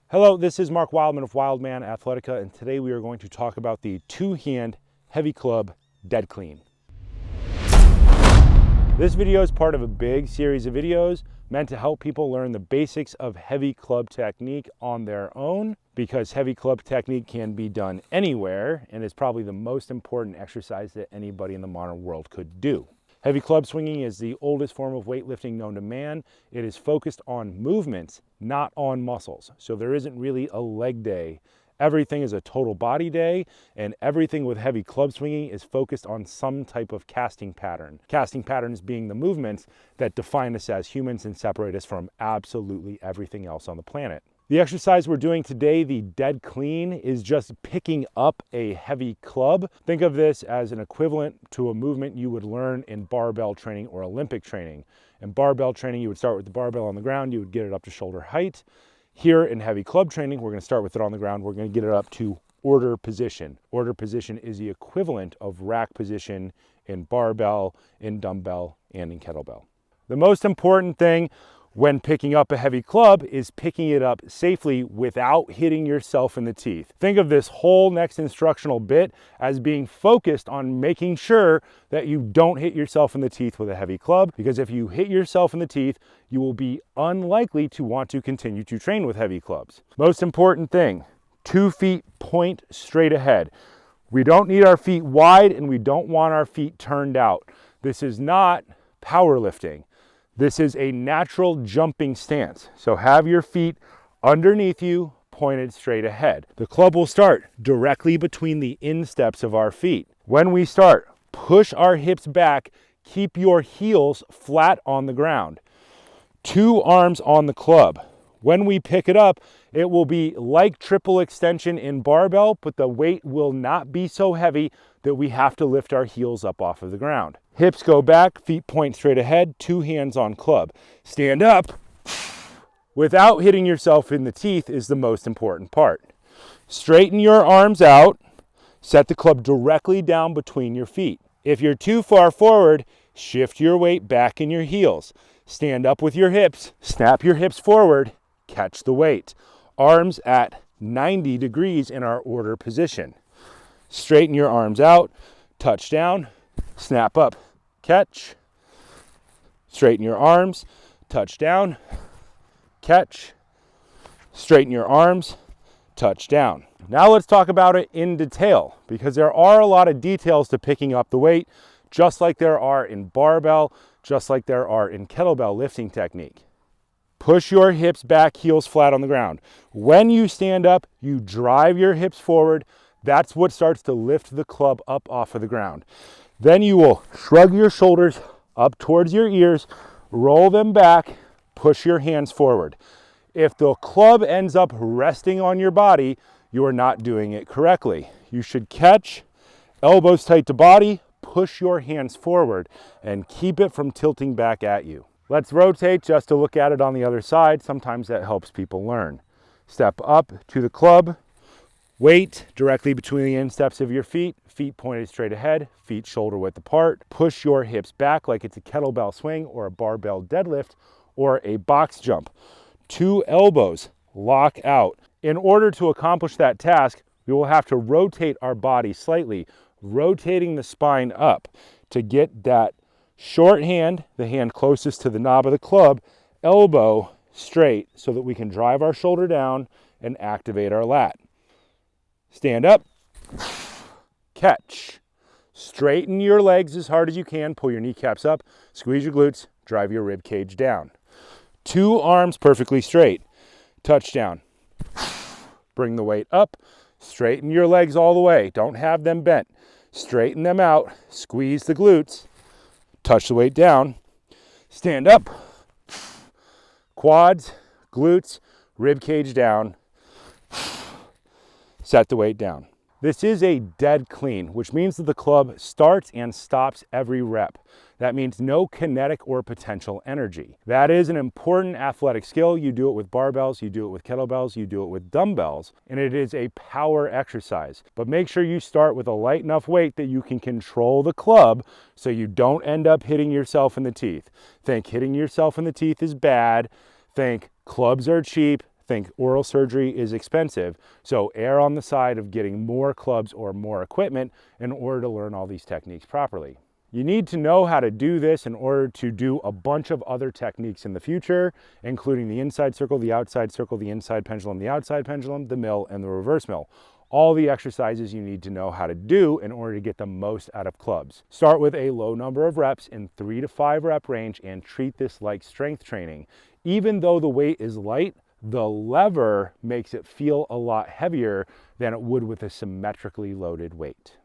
Hello, this is Mark Wildman of Wildman Athletica, and today we are going to talk about the two-hand heavy club dead clean. This video is part of a big series of videos meant to help people learn the basics of heavy club technique on their own, because heavy club technique can be done anywhere and is probably the most important exercise that anybody in the modern world could do. Heavy club swinging is the oldest form of weightlifting known to man. It is focused on movements, not on muscles. So there isn't really a leg day. Everything is a total body day, and everything with heavy club swinging is focused on some type of casting pattern. Casting patterns being the movements that define us as humans and separate us from absolutely everything else on the planet. The exercise we're doing today, the dead clean, is just picking up a heavy club. Think of this as an equivalent to a movement you would learn in barbell training or Olympic training. In barbell training, you would start with the barbell on the ground, you would get it up to shoulder height. Here in heavy club training, we're going to start with it on the ground, we're going to get it up to order position. Order position is the equivalent of rack position in barbell, in dumbbell, and in kettlebell. The most important thing when picking up a heavy club is picking it up safely without hitting yourself in the teeth. Think of this whole next instructional bit as being focused on making sure that you don't hit yourself in the teeth with a heavy club, because if you hit yourself in the teeth, you will be unlikely to want to continue to train with heavy clubs. Most important thing, 2 feet point straight ahead. We don't need our feet wide and we don't want our feet turned out. This is not powerlifting. This is a natural jumping stance. So have your feet underneath you, pointed straight ahead. The club will start directly between the insteps of our feet. When we start, push our hips back, keep your heels flat on the ground. 2 arms on the club. When we pick it up, it will be like triple extension in barbell, but the weight will not be so heavy that we have to lift our heels up off of the ground. Hips go back, feet point straight ahead, 2 hands on club. Stand up without hitting yourself in the teeth is the most important part. Straighten your arms out, set the club directly down between your feet. If you're too far forward, shift your weight back in your heels. Stand up with your hips, snap your hips forward, catch the weight. Arms at 90 degrees in our order position. Straighten your arms out, touch down, snap up, catch. Straighten your arms, touch down, catch. Straighten your arms, touch down. Now let's talk about it in detail, because there are a lot of details to picking up the weight, just like there are in barbell, just like there are in kettlebell lifting technique. Push your hips back, heels flat on the ground. When you stand up, you drive your hips forward. That's what starts to lift the club up off of the ground. Then you will shrug your shoulders up towards your ears, roll them back, push your hands forward. If the club ends up resting on your body, you are not doing it correctly. You should catch, elbows tight to body, push your hands forward, and keep it from tilting back at you. Let's rotate just to look at it on the other side. Sometimes that helps people learn. Step up to the club. Weight directly between the insteps of your feet. Feet pointed straight ahead. Feet shoulder width apart. Push your hips back like it's a kettlebell swing or a barbell deadlift or a box jump. 2 elbows lock out. In order to accomplish that task, we will have to rotate our body slightly, rotating the spine up to get that short hand, the hand closest to the knob of the club, elbow straight so that we can drive our shoulder down and activate our lat. Stand up, catch. Straighten your legs as hard as you can, pull your kneecaps up, squeeze your glutes, drive your rib cage down. 2 arms perfectly straight, touch down. Bring the weight up, straighten your legs all the way, don't have them bent. Straighten them out, squeeze the glutes, touch the weight down, stand up, quads, glutes, rib cage down, set the weight down. This is a dead clean, which means that the club starts and stops every rep. That means no kinetic or potential energy. That is an important athletic skill. You do it with barbells, you do it with kettlebells, you do it with dumbbells, and it is a power exercise. But make sure you start with a light enough weight that you can control the club so you don't end up hitting yourself in the teeth. Think hitting yourself in the teeth is bad. Think clubs are cheap. Think oral surgery is expensive, so err on the side of getting more clubs or more equipment in order to learn all these techniques properly. You need to know how to do this in order to do a bunch of other techniques in the future, including the inside circle, the outside circle, the inside pendulum, the outside pendulum, the mill, and the reverse mill. All the exercises you need to know how to do in order to get the most out of clubs. Start with a low number of reps in 3 to 5 rep range and treat this like strength training. Even though the weight is light, the lever makes it feel a lot heavier than it would with a symmetrically loaded weight.